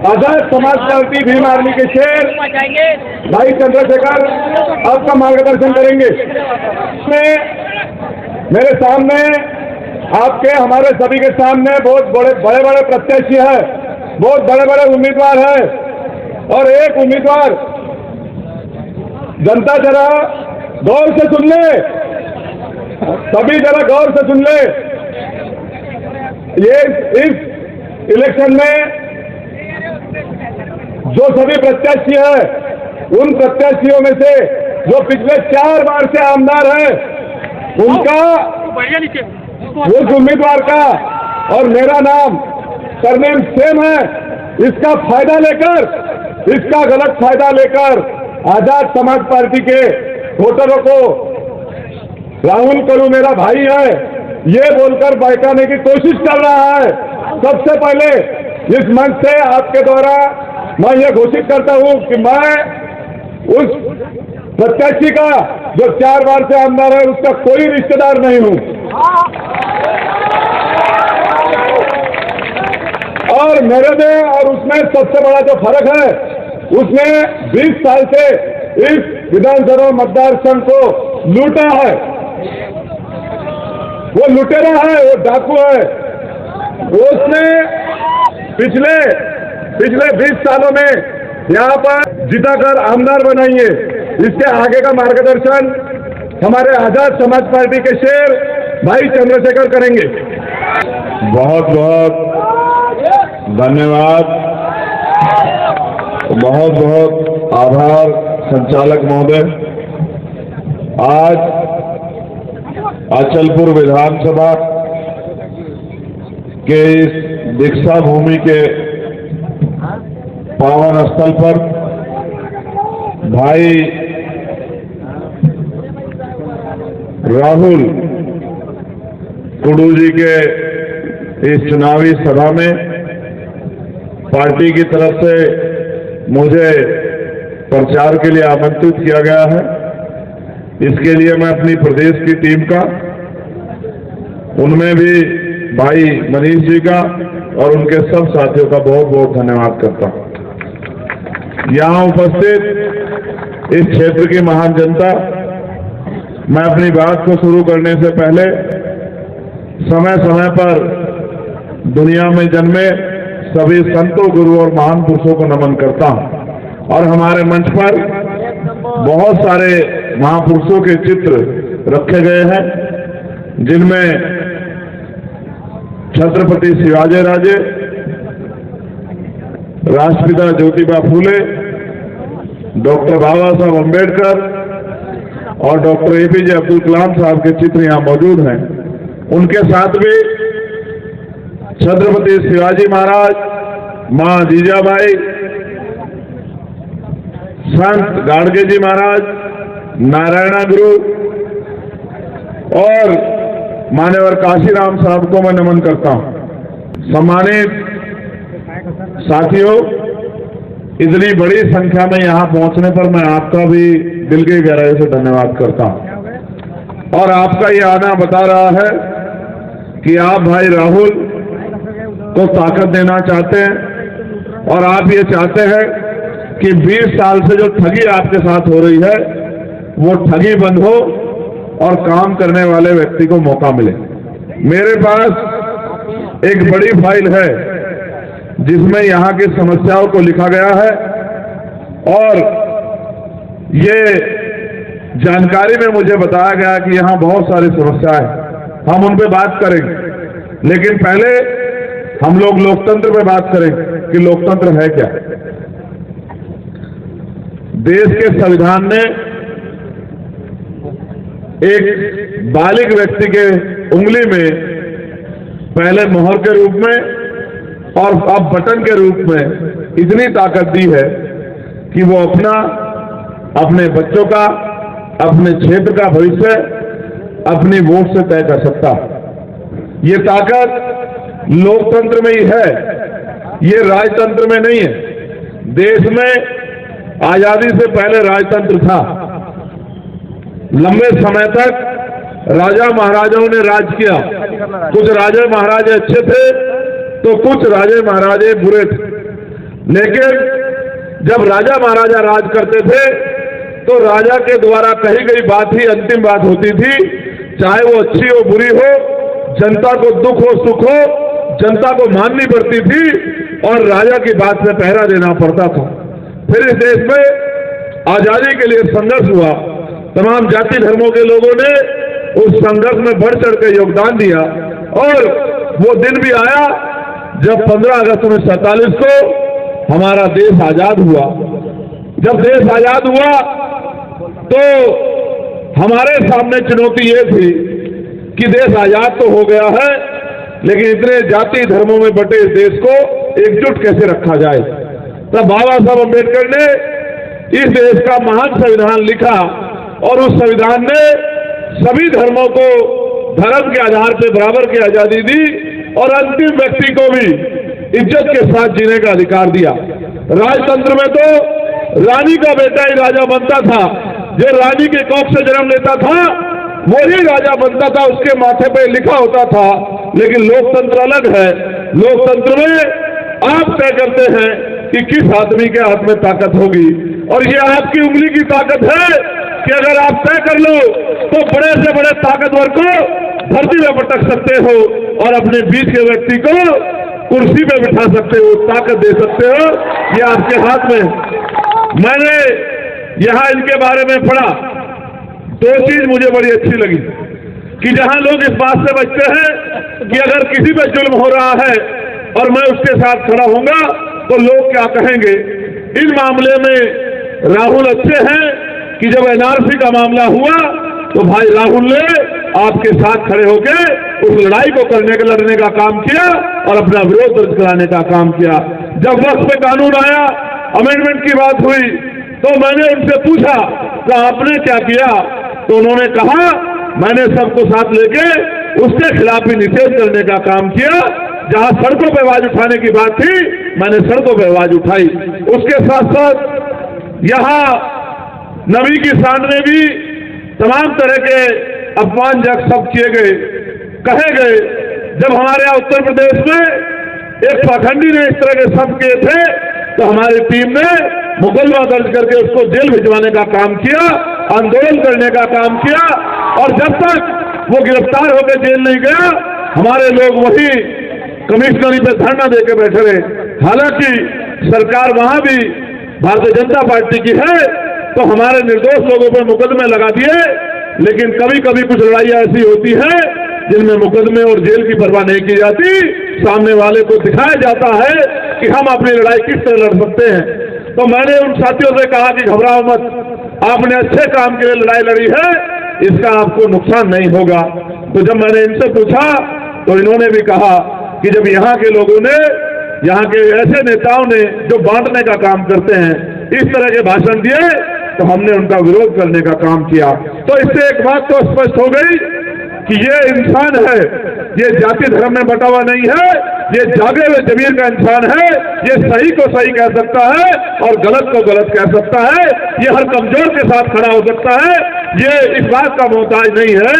Azad Samaj party Bhim army के शेर भाई चंद्रशेखर आपका मार्गदर्शन करेंगे। मेरे सामने आपके हमारे सभी के सामने बहुत बड़े बड़े प्रत्याशी है, बहुत बड़े बड़े उम्मीदवार है और एक उम्मीदवार जनता जरा गौर से सुन ले, सभी जरा गौर से सुन ले। ये इस इलेक्शन में जो सभी प्रत्याशी है, उन प्रत्याशियों में से जो पिछले 4 बार से आमदार है, उनका उस उम्मीदवार का और मेरा नाम सरनेम सेम है। इसका फायदा लेकर, इसका गलत फायदा लेकर आजाद समाज पार्टी के वोटरों को राहुल करू मेरा भाई है ये बोलकर बहकाने की कोशिश कर रहा है। सबसे पहले इस मंच से आपके द्वारा मैं ये घोषित करता हूं कि मैं उस प्रत्याशी का जो 4 बार से आमदार है उसका कोई रिश्तेदार नहीं हूं और मेरे में और उसमें सबसे बड़ा जो फर्क है, उसने 20 साल से इस विधानसभा मतदार संघ को लूटा है। वो लुटेरा है, वो डाकू है। उसने पिछले 20 सालों में यहाँ पर जिताकर आमदार बनाई है। इसके आगे का मार्गदर्शन हमारे आजाद समाज पार्टी के शेर भाई चंद्रशेखर करेंगे। बहुत बहुत धन्यवाद, बहुत बहुत आभार संचालक महोदय। आज अचलपुर विधानसभा के इस दीक्षा भूमि के पावन स्थल पर भाई राहुल कुडू जी के इस चुनावी सभा में पार्टी की तरफ से मुझे प्रचार के लिए आमंत्रित किया गया है। इसके लिए मैं अपनी प्रदेश की टीम का, उनमें भी भाई मनीष जी का और उनके सब साथियों का बहुत बहुत धन्यवाद करता हूं। यहां उपस्थित इस क्षेत्र की महान जनता, मैं अपनी बात को शुरू करने से पहले समय समय पर दुनिया में जन्मे सभी संतों, गुरु और महान पुरुषों को नमन करता हूं और हमारे मंच पर बहुत सारे महापुरुषों के चित्र रखे गए हैं, जिनमें छत्रपति शिवाजी राजे, राष्ट्रपिता ज्योतिबा फूले, डॉक्टर बाबा साहब अम्बेडकर और डॉक्टर एपीजे अब्दुल कलाम साहब के चित्र यहां मौजूद हैं। उनके साथ भी छत्रपति शिवाजी महाराज, मां जीजाबाई, संत गाडगे जी महाराज, नारायणा गुरु और मान्यवर काशीराम साहब को मैं नमन करता हूं। सम्मानित साथियों, इतनी बड़ी संख्या में यहां पहुंचने पर मैं आपका भी दिल की गहराई से धन्यवाद करता हूं और आपका ये आना बता रहा है कि आप भाई राहुल को ताकत देना चाहते हैं और आप ये चाहते हैं कि 20 साल से जो ठगी आपके साथ हो रही है वो ठगी बंद हो और काम करने वाले व्यक्ति को मौका मिले। मेरे पास एक बड़ी फाइल है जिसमें यहाँ की समस्याओं को लिखा गया है और ये जानकारी में मुझे बताया गया कि यहाँ बहुत सारी समस्याएं, हम उन पे बात करेंगे, लेकिन पहले हम लोग लोकतंत्र पे बात करेंगे कि लोकतंत्र है क्या। देश के संविधान ने एक बालिग व्यक्ति के उंगली में पहले मोहर के रूप में और अब बटन के रूप में इतनी ताकत दी है कि वो अपने बच्चों का, अपने क्षेत्र का भविष्य अपनी वोट से तय कर सकता है। ये ताकत लोकतंत्र में ही है, ये राजतंत्र में नहीं है। देश में आजादी से पहले राजतंत्र था। लंबे समय तक राजा महाराजाओं ने राज किया। कुछ राजा महाराजे अच्छे थे तो कुछ राजे महाराजे बुरे थे, लेकिन जब राजा महाराजा राज करते थे तो राजा के द्वारा कही गई बात ही अंतिम बात होती थी, चाहे वो अच्छी हो बुरी हो, जनता को दुख हो सुख हो, जनता को माननी पड़ती थी और राजा की बात से पहरा देना पड़ता था। फिर इस देश में आजादी के लिए संघर्ष हुआ। तमाम जाति धर्मों के लोगों ने उस संघर्ष में बढ़ चढ़ कर योगदान दिया और वो दिन भी आया जब 15 अगस्त 1947 को हमारा देश आजाद हुआ। जब देश आजाद हुआ तो हमारे सामने चुनौती ये थी कि देश आजाद तो हो गया है, लेकिन इतने जाति धर्मों में बटे इस देश को एकजुट कैसे रखा जाए। तब बाबा साहब अम्बेडकर ने इस देश का महान संविधान लिखा और उस संविधान ने सभी धर्मों को धर्म के आधार पर बराबर की आजादी दी और अंतिम व्यक्ति को भी इज्जत के साथ जीने का अधिकार दिया। राजतंत्र में तो रानी का बेटा ही राजा बनता था, जो रानी के कोख से जन्म लेता था वही राजा बनता था, उसके माथे पे लिखा होता था। लेकिन लोकतंत्र अलग है। लोकतंत्र में आप तय करते हैं कि किस आदमी के हाथ में ताकत होगी, और ये आपकी उंगली की ताकत है कि अगर आप तय कर लो तो बड़े से बड़े ताकतवर को धरती में पटक सकते हो और अपने बीच के व्यक्ति को कुर्सी पे बिठा सकते हो, ताकत दे सकते हो। ये आपके हाथ में। मैंने यहां इनके बारे में पढ़ा, दो चीज मुझे बड़ी अच्छी लगी कि जहां लोग इस बात से बचते हैं कि अगर किसी पे जुल्म हो रहा है और मैं उसके साथ खड़ा होऊंगा तो लोग क्या कहेंगे। इन मामले में राहुल अच्छे हैं कि जब एनआरसी का मामला हुआ तो भाई राहुल ने आपके साथ खड़े होकर उस लड़ाई को लड़ने का काम किया और अपना विरोध दर्ज कराने का काम किया। जब वक्त पे कानून आया, अमेंडमेंट की बात हुई, तो मैंने उनसे पूछा कि आपने क्या किया, तो उन्होंने कहा मैंने सबको साथ लेके उसके खिलाफ भी निषेध करने का काम किया। जहां सड़कों पर आवाज उठाने की बात थी, मैंने सड़कों पर आवाज उठाई। उसके साथ साथ यहाँ नबी की शान में भी तमाम तरह के अपमानजनक शब्द किए गए, कहे गए। जब हमारे यहाँ उत्तर प्रदेश में एक पाखंडी ने इस तरह के शब्द किए थे तो हमारी टीम ने मुकदमा दर्ज करके उसको जेल भिजवाने का काम किया, आंदोलन करने का काम किया, और जब तक वो गिरफ्तार होकर जेल नहीं गया हमारे लोग वही कमिश्नरी पे धरना देकर बैठे रहे। हालांकि सरकार वहां भी भारतीय जनता पार्टी की है तो हमारे निर्दोष लोगों पर मुकदमे लगा दिए, लेकिन कभी कभी कुछ लड़ाइयां ऐसी होती हैं जिनमें मुकदमे और जेल की परवाह नहीं की जाती। सामने वाले को दिखाया जाता है कि हम अपनी लड़ाई किस तरह लड़ सकते हैं। तो मैंने उन साथियों से कहा कि घबराओ मत, आपने अच्छे काम के लिए लड़ाई लड़ी है, इसका आपको नुकसान नहीं होगा। तो जब मैंने इनसे पूछा तो इन्होंने भी कहा कि जब यहाँ के लोगों ने, यहाँ के ऐसे नेताओं ने जो बांटने का काम करते हैं इस तरह के भाषण दिए तो हमने उनका विरोध करने का काम किया। तो इससे एक बात तो स्पष्ट हो गई कि ये इंसान है, ये जाति धर्म में बटा हुआ नहीं है, ये जागे हुए जमीर का इंसान है। ये सही को सही कह सकता है और गलत को गलत कह सकता है। ये हर कमजोर के साथ खड़ा हो सकता है। ये इस बात का मोहताज नहीं है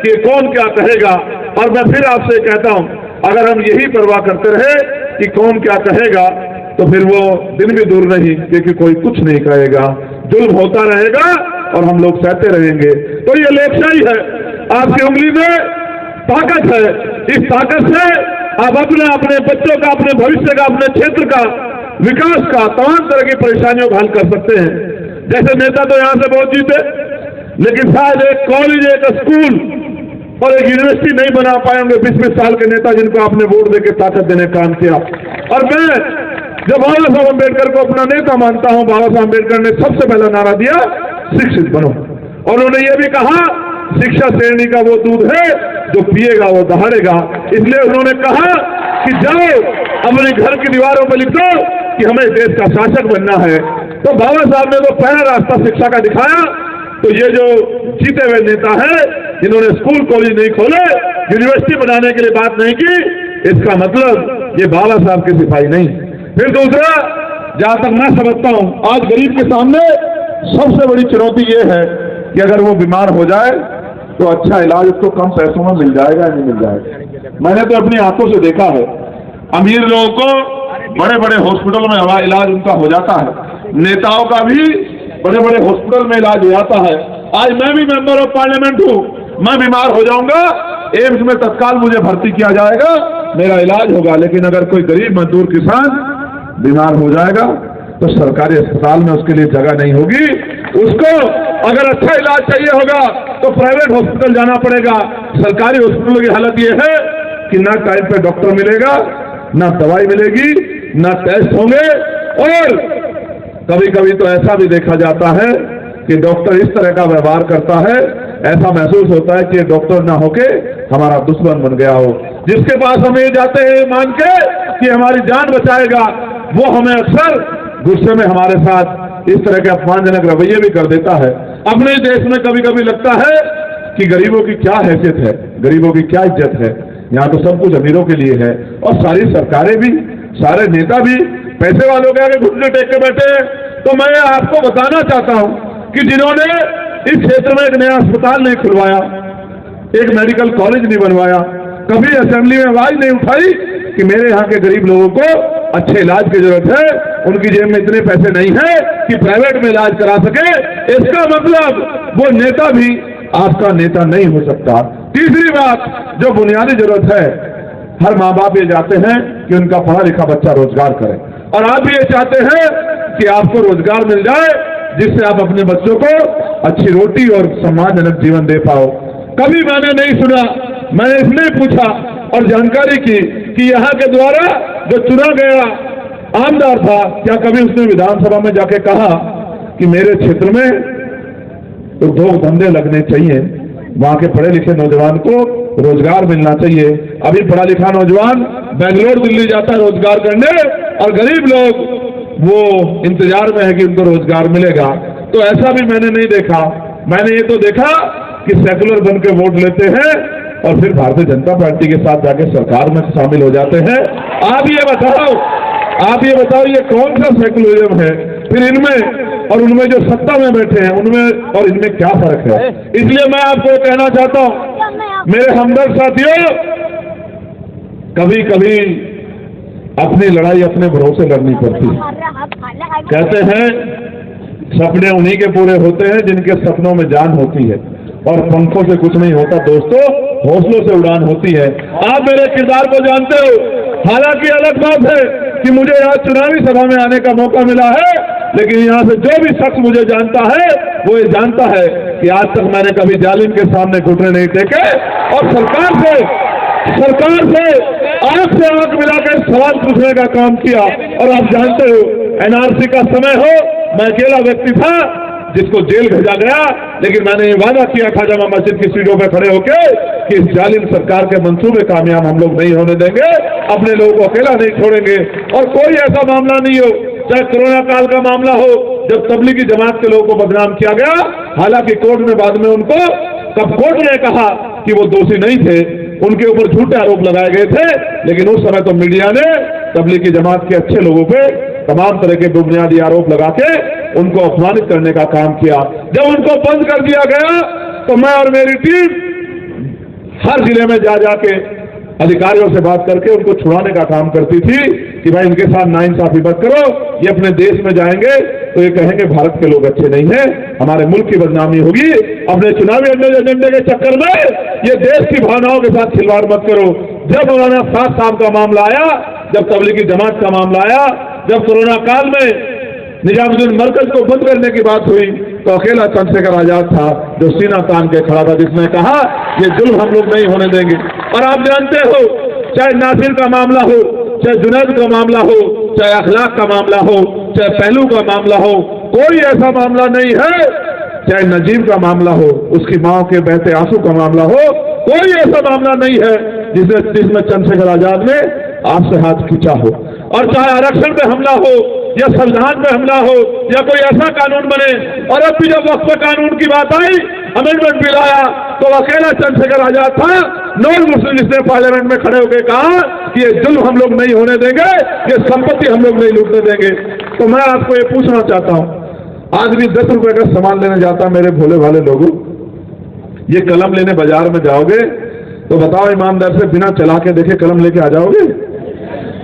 कि कौन क्या कहेगा। और मैं फिर आपसे कहता हूं, अगर हम यही परवाह करते रहे कि कौन क्या कहेगा तो फिर वो दिन भी दूर नहीं, क्योंकि कोई कुछ नहीं कहेगा, जुल्म होता रहेगा और हम लोग सहते रहेंगे। तो ये लोकशाही है, आपकी उंगली में ताकत है। इस ताकत से आप अपने बच्चों का, अपने भविष्य का, अपने क्षेत्र का विकास का, तमाम तरह की परेशानियों का हल कर सकते हैं। जैसे नेता तो यहां से बहुत जीते, लेकिन शायद एक कॉलेज, एक स्कूल और एक यूनिवर्सिटी नहीं बना पाए होंगे 20-20 साल के नेता जिनको आपने वोट देकर ताकत देने का काम किया। और मैं जब बाबा साहब अम्बेडकर को अपना नेता मानता हूं, बाबा साहब अम्बेडकर ने सबसे पहला नारा दिया शिक्षित बनो, और उन्होंने ये भी कहा शिक्षा श्रेणी का वो दूध है जो पिएगा वो दहाड़ेगा। इसलिए उन्होंने कहा कि जाओ अपने घर की दीवारों पर लिख दो कि हमें देश का शासक बनना है। तो बाबा साहब ने तो पहला रास्ता शिक्षा का दिखाया। तो ये जो जीते हुए नेता है जिन्होंने स्कूल कॉलेज नहीं खोले, यूनिवर्सिटी बनाने के लिए बात नहीं की, इसका मतलब ये बाबा साहब की सिपाही नहीं। फिर दूसरा, जहां तक मैं समझता हूं, आज गरीब के सामने सबसे बड़ी चुनौती ये है कि अगर वो बीमार हो जाए तो अच्छा इलाज उसको कम पैसों में मिल जाएगा, नहीं मिल जाएगा। मैंने तो अपनी आंखों से देखा है, अमीर लोगों को बड़े बड़े हॉस्पिटल में हवा इलाज उनका हो जाता है, नेताओं का भी बड़े बड़े हॉस्पिटल में इलाज हो जाता है। आज मैं भी मेंबर ऑफ पार्लियामेंट हूँ, मैं बीमार हो जाऊंगा, एम्स में तत्काल मुझे भर्ती किया जाएगा, मेरा इलाज होगा। लेकिन अगर कोई गरीब मजदूर किसान बीमार हो जाएगा तो सरकारी अस्पताल में उसके लिए जगह नहीं होगी। उसको अगर अच्छा इलाज चाहिए होगा तो प्राइवेट हॉस्पिटल जाना पड़ेगा। सरकारी हॉस्पिटल की हालत यह है कि ना टाइम पे डॉक्टर मिलेगा, ना दवाई मिलेगी, ना टेस्ट होंगे, और कभी कभी तो ऐसा भी देखा जाता है कि डॉक्टर इस तरह का व्यवहार करता है, ऐसा महसूस होता है कि डॉक्टर ना होके हमारा दुश्मन बन गया हो। जिसके पास हम ये जाते हैं मान के कि हमारी जान बचाएगा, वो हमें अक्सर गुस्से में हमारे साथ इस तरह के अपमानजनक रवैये भी कर देता है। अपने देश में कभी कभी लगता है कि गरीबों की क्या हैसियत है, गरीबों की क्या इज्जत है, यहाँ तो सब कुछ अमीरों के लिए है। और सारी सरकारें भी, सारे नेता भी पैसे वालों के आगे घुटने टेक के बैठे हैं। तो मैं आपको बताना चाहता हूं कि जिन्होंने इस क्षेत्र में एक नया अस्पताल नहीं खुलवाया, एक मेडिकल कॉलेज नहीं बनवाया, कभी असेंबली में आवाज नहीं उठाई कि मेरे यहाँ के गरीब लोगों को अच्छे इलाज की जरूरत है, उनकी जेब में इतने पैसे नहीं है कि प्राइवेट में इलाज करा सके, इसका मतलब वो नेता भी आपका नेता नहीं हो सकता। तीसरी बात जो बुनियादी जरूरत है, हर माँ बाप ये चाहते हैं कि उनका पढ़ा लिखा बच्चा रोजगार करे, और आप भी ये चाहते हैं कि आपको रोजगार मिल जाए जिससे आप अपने बच्चों को अच्छी रोटी और सम्मानजनक जीवन दे पाओ। कभी मैंने नहीं सुना, मैंने इसलिए पूछा और जानकारी की कि यहाँ के द्वारा जो चुना गया आमदार था, क्या कभी उसने विधानसभा में जाके कहा कि मेरे क्षेत्र में उद्योग धंधे लगने चाहिए, वहां के पढ़े लिखे नौजवान को रोजगार मिलना चाहिए। अभी पढ़ा लिखा नौजवान बेंगलोर दिल्ली जाता है रोजगार करने, और गरीब लोग वो इंतजार में है कि उनको रोजगार मिलेगा। तो ऐसा भी मैंने नहीं देखा। मैंने ये तो देखा कि सेकुलर बन के वोट लेते हैं और फिर भारतीय जनता पार्टी के साथ जाके सरकार में शामिल हो जाते हैं। आप ये बताओ ये कौन सा सेकुलरिज्म है फिर इनमें और उनमें जो सत्ता में बैठे हैं उनमें और इनमें क्या फर्क है? इसलिए मैं आपको कहना चाहता हूं मेरे हमदर्द साथियों, कभी कभी अपनी लड़ाई अपने भरोसे लड़नी पड़ती है। कहते हैं सपने उन्हीं के पूरे होते हैं जिनके सपनों में जान होती है, और पंखों से कुछ नहीं होता दोस्तों, हौसलों से उड़ान होती है। आप मेरे किरदार को जानते हो। हालांकि अलग बात है कि मुझे यहाँ चुनावी सभा में आने का मौका मिला है, लेकिन यहाँ से जो भी शख्स मुझे जानता है वो ये जानता है कि आज तक मैंने कभी जालिम के सामने घुटने नहीं टेके, और सरकार से आंख से आंख मिलाकर सवाल पूछने का काम किया। और आप जानते हो एनआरसी का समय हो, मैं अकेला व्यक्ति था जिसको जेल भेजा गया, लेकिन मैंने ये वादा किया था जामा मस्जिद की सीढ़ियों पर खड़े होकर कि इस जालिम सरकार के मंसूबे कामयाब हम लोग नहीं होने देंगे, अपने लोगों को अकेला नहीं छोड़ेंगे। और कोई ऐसा मामला नहीं हो, चाहे कोरोना काल का मामला हो जब तबलीगी जमात के लोगों को बदनाम किया गया, हालांकि कोर्ट में बाद में उनको तब कोर्ट ने कहा कि वो दोषी नहीं थे, उनके ऊपर झूठे आरोप लगाए गए थे, लेकिन उस समय तो मीडिया ने तबलीगी जमात के अच्छे लोगों पे तमाम तरह के बुनियादी आरोप लगा के उनको अपमानित करने का काम किया। जब उनको बंद कर दिया गया तो मैं और मेरी टीम हर जिले में जा जाके अधिकारियों से बात करके उनको छुड़ाने का काम करती थी कि भाई इनके साथ नाइंसाफी मत करो, ये अपने देश में जाएंगे तो ये कहेंगे भारत के लोग अच्छे नहीं हैं, हमारे मुल्क की बदनामी होगी। अपने चुनावी एजेंडे के चक्कर में ये देश की भावनाओं के साथ खिलवाड़ मत करो। जब मौलाना साद साहब का मामला आया, जब तबलीगी जमात का मामला आया, जब कोरोना काल में निजामुद्दीन मरकज को बंद करने की बात हुई, तो अकेला चंद्रशेखर आजाद था जो सीना तान के खड़ा था, जिसने कहा ये जुल्म हम लोग नहीं होने देंगे। और आप जानते हो, चाहे नासिर का मामला हो, चाहे जुनैद का मामला हो, चाहे अखलाक का मामला हो, चाहे पहलू का मामला हो, कोई ऐसा मामला नहीं है, चाहे नजीब का मामला हो, उसकी माओ के बहते आंसू का मामला हो, कोई ऐसा मामला नहीं है जिसमें चंद्रशेखर आजाद ने आपसे हाथ खींचा हो। और चाहे आरक्षण पे हमला हो या संविधान पे हमला हो या कोई ऐसा कानून बने, और अब भी जब वक्त कानून की बात आई, अमेंडमेंट बिल आया, तो अकेला चंद्रशेखर आजाद था नॉन मुस्लिम जिसने पार्लियामेंट में खड़े होकर कहा कि ये जुल्म हम लोग नहीं होने देंगे, ये संपत्ति हम लोग नहीं लूटने देंगे। तो मैं आपको ये पूछना चाहता हूं, आदमी 10 रुपए का सामान लेने जाता, मेरे भोले भाले लोगों, ये कलम लेने बाजार में जाओगे तो बताओ ईमानदार से, बिना चला के देखे कलम लेके आ जाओगे?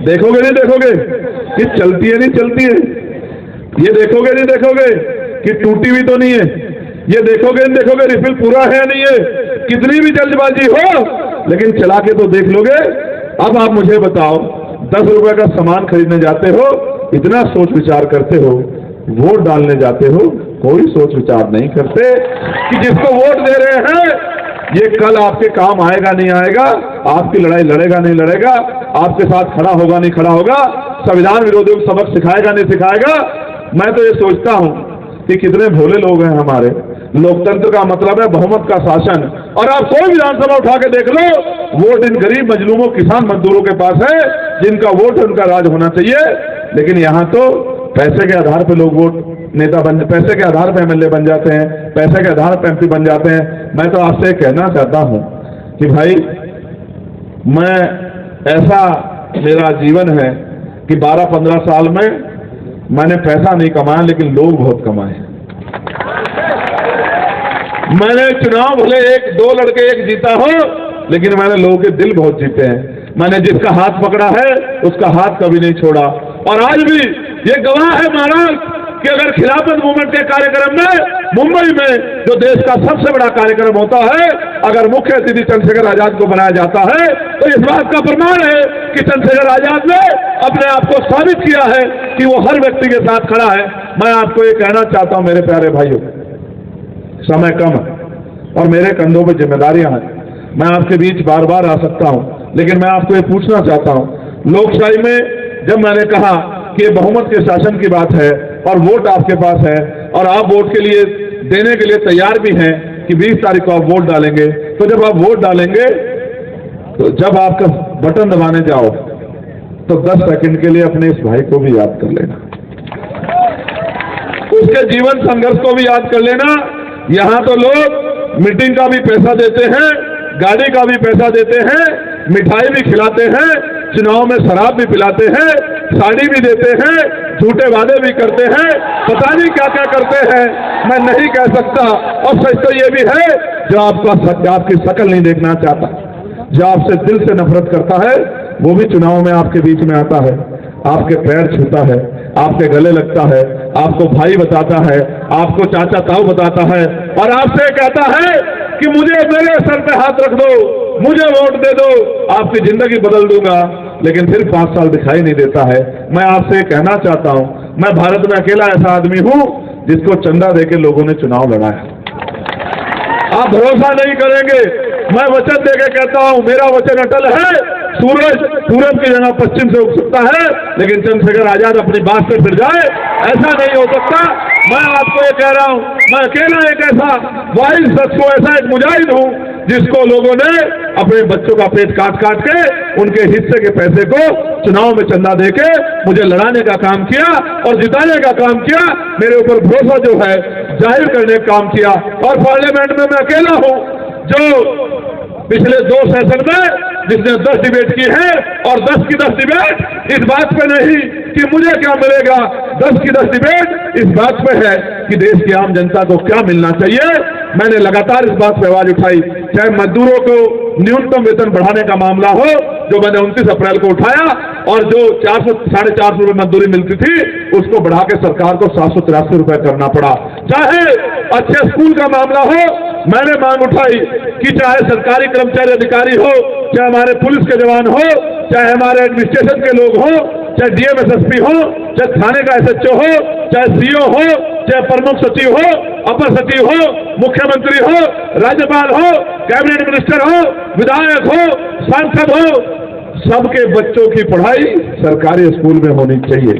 देखोगे नहीं देखोगे कि चलती है नहीं चलती है? ये देखोगे नहीं देखोगे कि टूटी हुई तो नहीं है? ये देखोगे नहीं देखोगे रिफिल पूरा है नहीं है? कितनी भी जल्दबाजी हो लेकिन चला के तो देख लोगे। अब आप मुझे बताओ, 10 रुपए का सामान खरीदने जाते हो, इतना सोच विचार करते हो, वोट डालने जाते हो, कोई सोच विचार नहीं करते कि जिसको वोट दे रहे हैं ये कल आपके काम आएगा नहीं आएगा, आपकी लड़ाई लड़ेगा नहीं लड़ेगा, आपके साथ खड़ा होगा नहीं खड़ा होगा, संविधान विरोधियों को सबक सिखाएगा नहीं सिखाएगा। मैं तो ये सोचता हूं कि कितने भोले लोग हैं हमारे। लोकतंत्र का मतलब है बहुमत का शासन, और आप कोई विधानसभा उठा के देख लो, वोट इन गरीब मजलूमों किसान मजदूरों के पास है, जिनका वोट है उनका राज होना चाहिए। लेकिन यहाँ तो पैसे के आधार पर लोग वोट नेता पैसे के आधार पर एमएलए बन जाते हैं, पैसे के आधार पर एमपी बन जाते हैं। मैं तो आपसे कहना चाहता हूं कि भाई, मैं ऐसा मेरा जीवन है कि 12-15 साल में मैंने पैसा नहीं कमाया लेकिन लोग बहुत कमाए। मैंने चुनाव भले 1-2 लड़के एक जीता हो, लेकिन मैंने लोगों के दिल बहुत जीते हैं। मैंने जिसका हाथ पकड़ा है उसका हाथ कभी नहीं छोड़ा। और आज भी ये गवाह है महाराज कि अगर खिलाफत मूवमेंट के कार्यक्रम में मुंबई में जो देश का सबसे बड़ा कार्यक्रम होता है, अगर मुख्य अतिथि चंद्रशेखर आजाद को बनाया जाता है तो इस बात का प्रमाण है कि चंद्रशेखर आजाद ने अपने आप को साबित किया है कि वो हर व्यक्ति के साथ खड़ा है। मैं आपको ये कहना चाहता हूं मेरे प्यारे भाइयों, समय कम है और मेरे कंधों पर जिम्मेदारियां हैं। मैं आपके बीच बार बार आ सकता हूं, लेकिन मैं आपको ये पूछना चाहता हूं, लोकशाही में जब मैंने कहा कि ये बहुमत के शासन की बात है और वोट आपके पास है और आप वोट के लिए देने के लिए तैयार भी हैं कि 20 तारीख को आप वोट डालेंगे, तो जब आप वोट डालेंगे तो जब आपका बटन दबाने जाओ तो 10 सेकंड के लिए अपने इस भाई को भी याद कर लेना, उसके जीवन संघर्ष को भी याद कर लेना। यहां तो लोग मीटिंग का भी पैसा देते हैं, गाड़ी का भी पैसा देते हैं, मिठाई भी खिलाते हैं, चुनाव में शराब भी पिलाते हैं, साड़ी भी देते हैं, झूठे वादे भी करते हैं, पता नहीं क्या क्या करते हैं, मैं नहीं कह सकता। और सच तो ये भी है, जो आपकी शक्ल नहीं देखना चाहता, जो आपसे दिल से नफरत करता है, वो भी चुनाव में आपके बीच में आता है, आपके पैर छूता है, आपके गले लगता है, आपको भाई बताता है, आपको चाचा ताऊ बताता है और आपसे कहता है कि मुझे मेरे सर पे हाथ रख दो, मुझे वोट दे दो, आपकी जिंदगी बदल दूंगा। लेकिन फिर 5 साल दिखाई नहीं देता है। मैं आपसे कहना चाहता हूं, मैं भारत में अकेला ऐसा आदमी हूं जिसको चंदा देके लोगों ने चुनाव लड़ाया। आप भरोसा नहीं करेंगे, मैं वचन देके कहता हूं, मेरा वचन अटल है। सूरज पूरब की जगह पश्चिम से उग सकता है, लेकिन चंद्रशेखर आजाद अपनी बात से फिर जाए, ऐसा नहीं हो सकता। मैं आपको ये कह रहा हूं, मैं अकेला एक ऐसा वाइस शख्स को, ऐसा एक मुजाहिद हूं जिसको लोगों ने अपने बच्चों का पेट काट काट के उनके हिस्से के पैसे को चुनाव में चंदा देके मुझे लड़ाने का काम किया और जिताने का काम किया, मेरे ऊपर भरोसा जो है जाहिर करने का काम किया। और पार्लियामेंट में मैं अकेला हूं जो पिछले 2 सेशन में जिसने 10 डिबेट की है, और 10 की 10 डिबेट इस बात पे नहीं कि मुझे क्या मिलेगा, 10 की 10 डिबेट इस बात पे है कि देश की आम जनता को क्या मिलना चाहिए। मैंने लगातार इस बात पे आवाज उठाई, चाहे मजदूरों को न्यूनतम वेतन बढ़ाने का मामला हो, जो मैंने 29 अप्रैल को उठाया, और जो 400-450 रुपए मजदूरी मिलती थी उसको बढ़ा के सरकार को 783 रुपए करना पड़ा। चाहे अच्छे स्कूल का मामला हो, मैंने मांग उठाई कि चाहे सरकारी कर्मचारी अधिकारी हो, चाहे हमारे पुलिस के जवान हो, चाहे हमारे एडमिनिस्ट्रेशन के लोग हो, चाहे डीएम एसएसपी हो, चाहे थाने का एसएचओ हो, चाहे सीओ हो, चाहे प्रमुख सचिव हो, अपर सचिव हो, मुख्यमंत्री हो, राज्यपाल हो, कैबिनेट मिनिस्टर हो, विधायक हो, सांसद हो, सबके बच्चों की पढ़ाई सरकारी स्कूल में होनी चाहिए।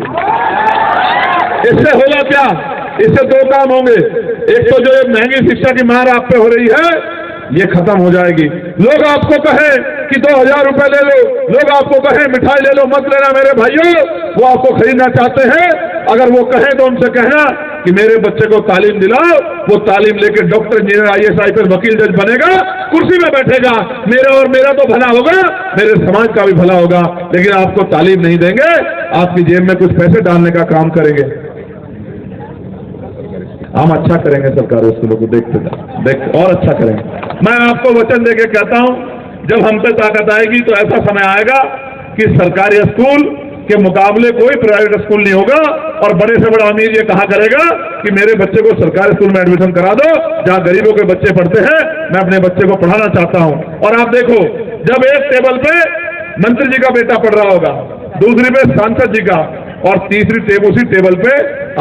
इससे होगा क्या? इससे 2 काम होंगे। एक तो जो महंगी शिक्षा की मार आप पे हो रही है, ये खत्म हो जाएगी। लोग आपको कहें कि 2000 रुपए ले लो, लोग आपको कहें मिठाई ले लो, मत लेना मेरे भाइयों, वो आपको खरीदना चाहते हैं। अगर वो कहें तो उनसे कहना कि मेरे बच्चे को तालीम दिलाओ, वो तालीम लेके डॉक्टर, इंजीनियर, IAS, IPS, वकील, जज बनेगा, कुर्सी में बैठेगा, मेरा तो भला होगा, मेरे समाज का भी भला होगा। लेकिन आपको तालीम नहीं देंगे, आपकी जेब में कुछ पैसे डालने का काम करेंगे। हम अच्छा करेंगे सरकारी स्कूलों को, देख और अच्छा करेंगे। मैं आपको वचन देके कहता हूं, जब हम पे ताकत आएगी तो ऐसा समय आएगा कि सरकारी स्कूल के मुकाबले कोई प्राइवेट स्कूल नहीं होगा, और बड़े से बड़ा अमीर ये कहा करेगा कि मेरे बच्चे को सरकारी स्कूल में एडमिशन करा दो जहां गरीबों के बच्चे पढ़ते हैं, मैं अपने बच्चे को पढ़ाना चाहता हूं। और आप देखो, जब एक टेबल पे मंत्री जी का बेटा पढ़ रहा होगा, दूसरी पे सांसद जी का, और तीसरी उसी टेबल पे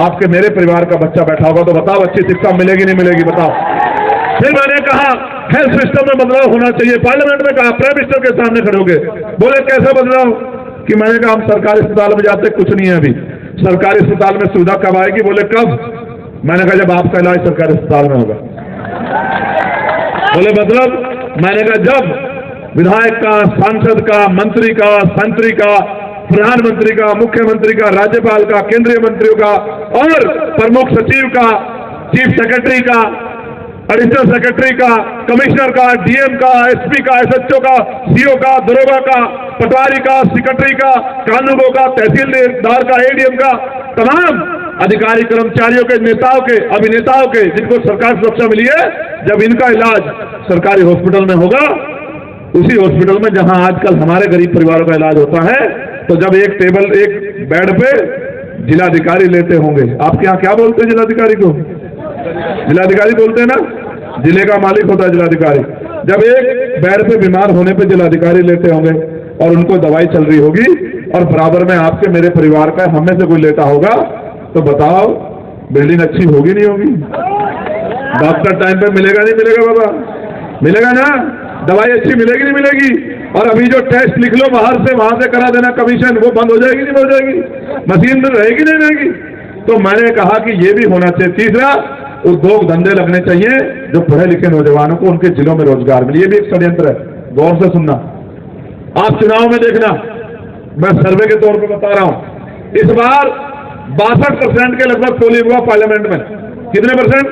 आपके मेरे परिवार का बच्चा बैठा होगा, तो बताओ अच्छी शिक्षा मिलेगी नहीं मिलेगी, बताओ। फिर मैंने कहा हेल्थ सिस्टम में बदलाव होना चाहिए, पार्लियामेंट में कहा, प्राइम मिनिस्टर के सामने खड़े हो गए, बोले कैसा बदलाव, कि मैंने कहा हम सरकारी अस्पताल में जाते कुछ नहीं है अभी, सरकारी अस्पताल में सुविधा कब आएगी, बोले कब, मैंने कहा जब आपका इलाज सरकारी अस्पताल में होगा। बोले मतलब, मैंने कहा जब विधायक का, सांसद का, मंत्री का, संतरी का, प्रधानमंत्री का, मुख्यमंत्री का, राज्यपाल का, केंद्रीय मंत्रियों का, और प्रमुख सचिव का, चीफ सेक्रेटरी का, एडिशनल सेक्रेटरी का, कमिश्नर का, डीएम का, एसपी का, एसएचओ का, सीओ का, दरोगा का, पटवारी का, सेक्रेटरी का, कानूनगो का, तहसीलदार का, एडीएम का, तमाम अधिकारी कर्मचारियों के, नेताओं के, अभिनेताओं के, जिनको सरकार सुरक्षा मिली है, जब इनका इलाज सरकारी हॉस्पिटल में होगा, उसी हॉस्पिटल में जहां आजकल हमारे गरीब परिवारों का इलाज होता है, तो जब एक बेड पे जिलाधिकारी लेते होंगे, आपके यहाँ क्या बोलते हैं जिलाधिकारी को? जिलाधिकारी बोलते हैं ना, जिले का मालिक होता है जिलाधिकारी। जब एक बेड पे बीमार होने पे जिलाधिकारी लेते होंगे और उनको दवाई चल रही होगी, और बराबर में आपके मेरे परिवार का हम में से कोई लेता होगा, तो बताओ बिल्डिंग अच्छी होगी नहीं होगी? डॉक्टर टाइम पे मिलेगा नहीं मिलेगा बाबा? मिलेगा ना? दवाई अच्छी मिलेगी नहीं मिलेगी? और अभी जो टेस्ट लिख लो बाहर से, वहां से करा देना कमीशन, वो बंद हो जाएगी नहीं हो जाएगी? मशीन में रहेगी नहीं रहेगी? तो मैंने कहा कि ये भी होना चाहिए। तीसरा, उद्योग धंधे लगने चाहिए, जो पढ़े लिखे नौजवानों को उनके जिलों में रोजगार मिले। ये भी एक षड्यंत्र है, गौर से सुनना। आप चुनाव में देखना, मैं सर्वे के तौर पर बता रहा हूं, इस बार 62% के लगभग पोलिंग हुआ पार्लियामेंट में। कितने परसेंट?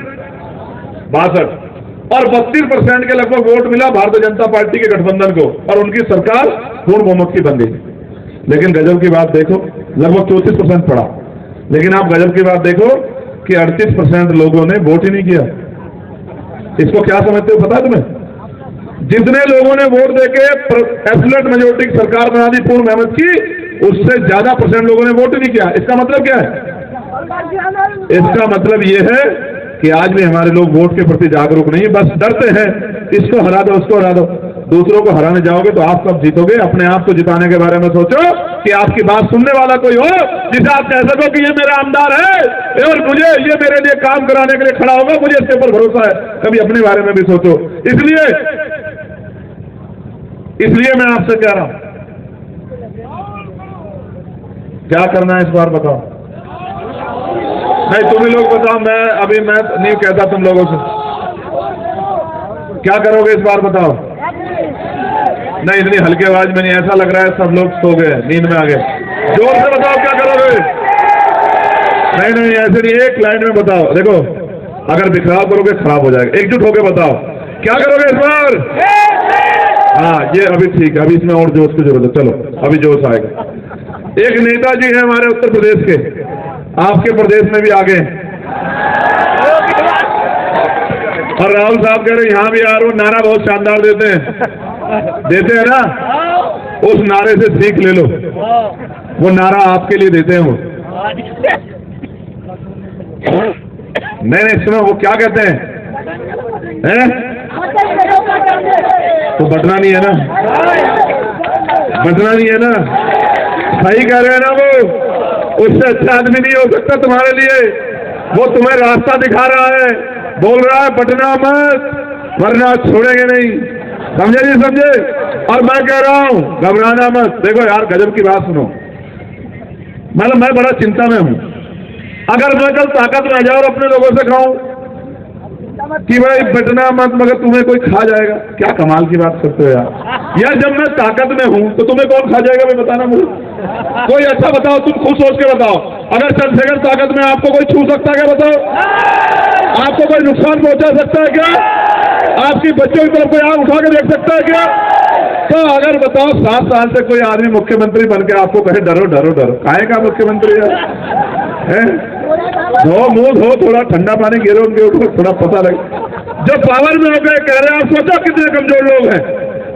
62। और 32% के लगभग वोट मिला भारतीय जनता पार्टी के गठबंधन को, और उनकी सरकार पूर्ण बहुमत की बन गई। लेकिन गजब की बात देखो, लगभग 34% पड़ा। लेकिन आप गजब की बात देखो कि 38% लोगों ने वोट ही नहीं किया। इसको क्या समझते हो पता है तुम्हें? जितने लोगों ने वोट देके एब्सोल्यूट मेजॉरिटी की सरकार बना दी, पूर्ण मेहनत की, उससे ज्यादा % लोगों ने वोट ही नहीं किया। इसका मतलब क्या है? इसका मतलब यह है कि आज भी हमारे लोग वोट के प्रति जागरूक नहीं, बस डरते हैं, इसको हरा दो उसको हरा दो। दूसरों को हराने जाओगे तो आप कब जीतोगे? अपने आप को जिताने के बारे में सोचो कि आपकी बात सुनने वाला कोई हो, जिसे आप कह सको कि ये मेरा आमदार है और मुझे ये मेरे लिए काम कराने के लिए खड़ा होगा, मुझे इसके ऊपर भरोसा है। कभी अपने बारे में भी सोचो। इसलिए मैं आपसे कह रहा हूं, क्या करना है इस बार बताओ? नहीं तुम ही लोग बताओ, मैं नहीं कहता तुम लोगों से। क्या करोगे इस बार बताओ? नहीं, इतनी हल्की आवाज में नहीं, ऐसा लग रहा है सब लोग सो गए, नींद में आ गए। जोर से बताओ क्या करोगे? नहीं ऐसे नहीं, एक लाइन में बताओ। देखो, अगर बिखराव करोगे खराब हो जाएगा। एकजुट होकर बताओ क्या करोगे इस बार? हाँ, ये अभी ठीक है, अभी इसमें और जोश की जरूरत है। चलो अभी जोश आएगा। एक नेताजी है हमारे उत्तर प्रदेश के, आपके प्रदेश में भी आ गए, और राहुल साहब कह रहे यहां भी यार वो नारा बहुत शानदार देते हैं ना, उस नारे से सीख ले लो। वो नारा आपके लिए देते हैं वो। नहीं सुनो, वो क्या कहते हैं? तो बटना नहीं है ना, बटना नहीं है ना, सही कह रहे हैं ना वो। उससे अच्छा आदमी नहीं हो सकता तुम्हारे लिए। वो तुम्हें रास्ता दिखा रहा है, बोल रहा है बटना मत, वरना छोड़ेंगे नहीं। समझे नहीं समझे? और मैं कह रहा हूं घबराना मत। देखो यार, गजब की बात सुनो, मतलब मैं बड़ा चिंता में हूं। अगर मैं कल ताकत में आ जाऊं और अपने लोगों से खाऊं कि भाई बटना मत, मगर तुम्हें कोई खा जाएगा, क्या कमाल की बात करते हो यार। जब मैं ताकत में हूं तो तुम्हें कौन खा जाएगा? मैं बताना मुझे कोई अच्छा बताओ, तुम खुद सोच के बताओ। अगर चंद्रशेखर ताकत में, आपको कोई छू सकता है क्या? बताओ, आपको कोई नुकसान पहुंचा सकता है क्या? आपकी बच्चों की तरफ कोई आंख उठा के देख सकता है क्या? तो अगर बताओ 7 साल से कोई आदमी मुख्यमंत्री बन के आपको कहे डरो डरो डरो, काहे का मुख्यमंत्री है? धो मुंह धो, थोड़ा ठंडा पानी गिरो उनके ऊपर, थोड़ा पता लगे। जो पावर में हो गए कह रहे हैं, आप सोचो कितने कमजोर लोग हैं,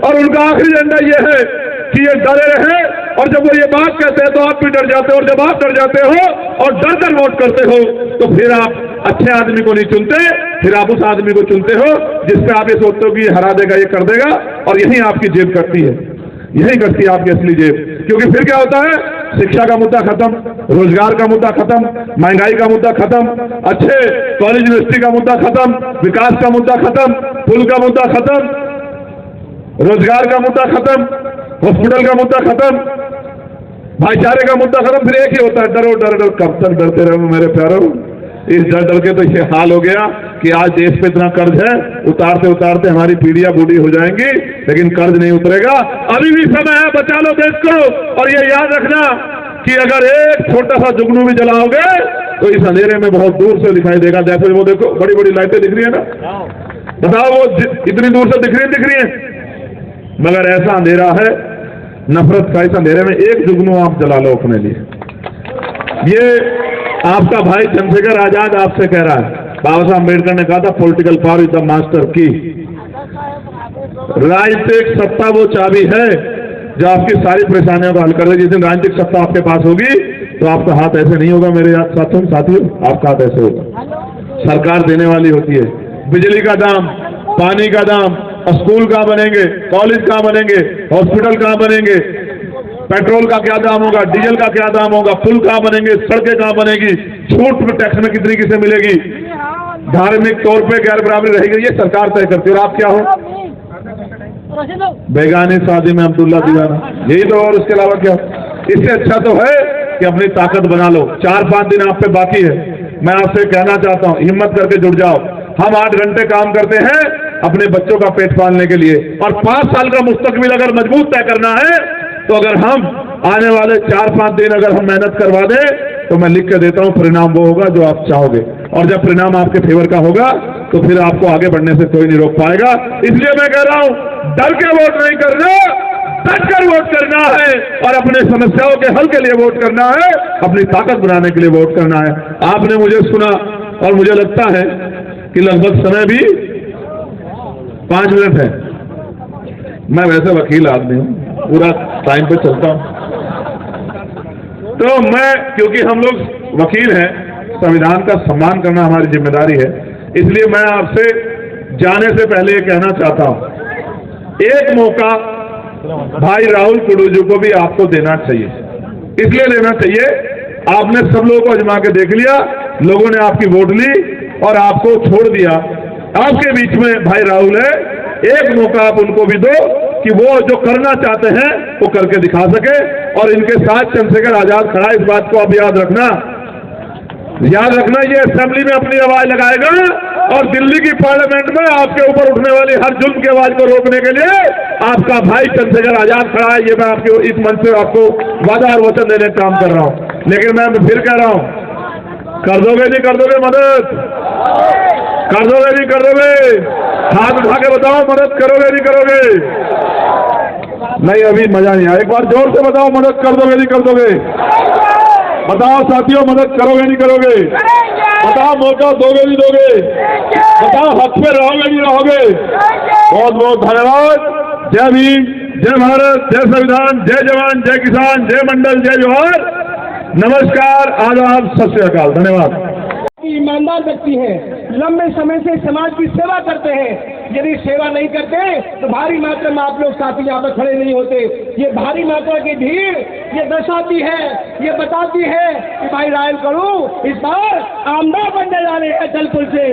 और उनका आखिरी एजेंडा ये है कि ये डरे रहे, और जब वो ये बात कहते हैं तो आप भी डर जाते हो, और जब आप डर जाते हो और डर कर वोट करते हो तो फिर आप अच्छे आदमी को नहीं चुनते, फिर आप उस आदमी को चुनते हो जिसपे आप ये सोचते हो कि ये हरा देगा, ये कर देगा, और यही आपकी जेब कटती है, यही करती है आपकी असली जेब। क्योंकि फिर क्या होता है, शिक्षा का मुद्दा खत्म, रोजगार का मुद्दा खत्म, महंगाई का मुद्दा खत्म, अच्छे कॉलेज यूनिवर्सिटी का मुद्दा खत्म, विकास का मुद्दा खत्म, पुल का मुद्दा खत्म, रोजगार का मुद्दा खत्म, हॉस्पिटल का मुद्दा खत्म, भाईचारे का मुद्दा खत्म। फिर एक ही होता है, डरो डर डर, कब तक डरते रहो मेरे प्यारो। इस डर डर के तो ये हाल हो गया कि आज देश पे इतना कर्ज है, उतारते उतारते हमारी पीढ़ियां बूढ़ी हो जाएंगी, लेकिन कर्ज नहीं उतरेगा। अभी भी समय है, बचा लो देश को। और ये याद रखना कि अगर एक छोटा सा जुगनू भी जलाओगे तो इस अंधेरे में बहुत दूर से दिखाई देगा। जैसे वो देखो बड़ी बड़ी लाइटें दिख रही है ना, बताओ वो इतनी दूर से दिख रही है, मगर ऐसा अंधेरा है नफरत का। इस अंधेरे में एक जुगनू आप जला लो अपने लिए। ये आपका भाई चंद्रशेखर आजाद आपसे कह रहा है, बाबा साहब अम्बेडकर ने कहा था political power is the master की। राजनीतिक सत्ता वो चाबी है जो आपकी सारी परेशानियों को हल कर देगी। जिस दिन राजनीतिक सत्ता आपके पास होगी तो आपका हाथ ऐसे नहीं होगा मेरे साथियों, आपका हाथ ऐसे होगा। सरकार देने वाली होती है, बिजली का दाम, पानी का दाम, स्कूल कहाँ बनेंगे, कॉलेज कहाँ बनेंगे, हॉस्पिटल कहाँ बनेंगे, पेट्रोल का क्या दाम होगा, डीजल का क्या दाम होगा, पुल कहाँ बनेंगे, सड़कें कहाँ बनेगी, छूट टैक्स में कितनी किसे मिलेगी, धार्मिक तौर पे गैर बराबरी रहेगी, ये सरकार तय करती है। और आप क्या हो, बेगानी शादी में अब्दुल्ला दीवाना, यही तो। और उसके अलावा क्या? इससे अच्छा तो है कि अपनी ताकत बना लो। 4-5 दिन आप पे बाकी है। मैं आपसे कहना चाहता हूँ, हिम्मत करके जुड़ जाओ। हम 8 घंटे काम करते हैं अपने बच्चों का पेट पालने के लिए, और 5 साल का मुस्तकबिल अगर मजबूत तय करना है तो अगर हम आने वाले 4-5 दिन अगर हम मेहनत करवा दें तो मैं लिख के देता हूं परिणाम वो होगा जो आप चाहोगे। और जब परिणाम आपके फेवर का होगा तो फिर आपको आगे बढ़ने से कोई नहीं रोक पाएगा। इसलिए मैं कह रहा हूं, डर के वोट नहीं करना, डट कर वोट करना है, और अपने समस्याओं के हल के लिए वोट करना है, अपनी ताकत बनाने के लिए वोट करना है। आपने मुझे सुना, और मुझे लगता है कि लगभग समय भी 5 मिनट है। मैं वैसे वकील आदमी हूं, पूरा टाइम पे चलता हूं, तो मैं, क्योंकि हम लोग वकील हैं, संविधान का सम्मान करना हमारी जिम्मेदारी है, इसलिए मैं आपसे जाने से पहले ये कहना चाहता हूं, एक मौका भाई राहुल कुडूजू को भी आपको देना चाहिए। इसलिए लेना चाहिए, आपने सब लोगों को आजमा के देख लिया, लोगों ने आपकी वोट ली और आपको छोड़ दिया। आपके बीच में भाई राहुल है, एक मौका आप उनको भी दो कि वो जो करना चाहते हैं वो करके दिखा सके। और इनके साथ चंद्रशेखर आजाद खड़ा, इस बात को आप याद रखना, ये असेंबली में अपनी आवाज लगाएगा, और दिल्ली की पार्लियामेंट में आपके ऊपर उठने वाली हर जुल्म की आवाज को रोकने के लिए आपका भाई चंद्रशेखर आजाद खड़ा है। ये मैं आपके इस मंच से आपको वादा और वचन देने का काम कर रहा हूं। लेकिन मैं फिर कह रहा हूं, कर दोगे नहीं कर दोगे मदद? कर दोगे नहीं कर दोगे? हाथ उठा के बताओ, मदद करोगे नहीं करोगे? नहीं, अभी मजा नहीं आया। एक बार जोर से बताओ, मदद कर दोगे नहीं कर दोगे? बताओ साथियों, मदद करोगे नहीं करोगे? बताओ, मौका दोगे नहीं दोगे? बताओ, हक पे रहोगे नहीं रहोगे? बहुत बहुत धन्यवाद। जय भीम, जय भारत, जय संविधान, जय जवान, जय किसान, जय मंडल, जय जोहार, नमस्कार, आदाब, सत श्री अकाल, धन्यवाद। ईमानदार व्यक्ति हैं, लंबे समय से समाज की सेवा करते हैं। यदि सेवा नहीं करते तो भारी मात्रा में आप लोग साथी यहाँ पर खड़े नहीं होते। ये भारी मात्रा की भीड़ ये दर्शाती है, ये बताती है कि भाई रायल करूं इस बार आमदार बनने जा रहे हैं जलपुर से।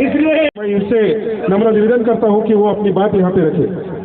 इसलिए मैं इससे नम्र निवेदन करता हूँ कि वो अपनी बात यहाँ पे रखे।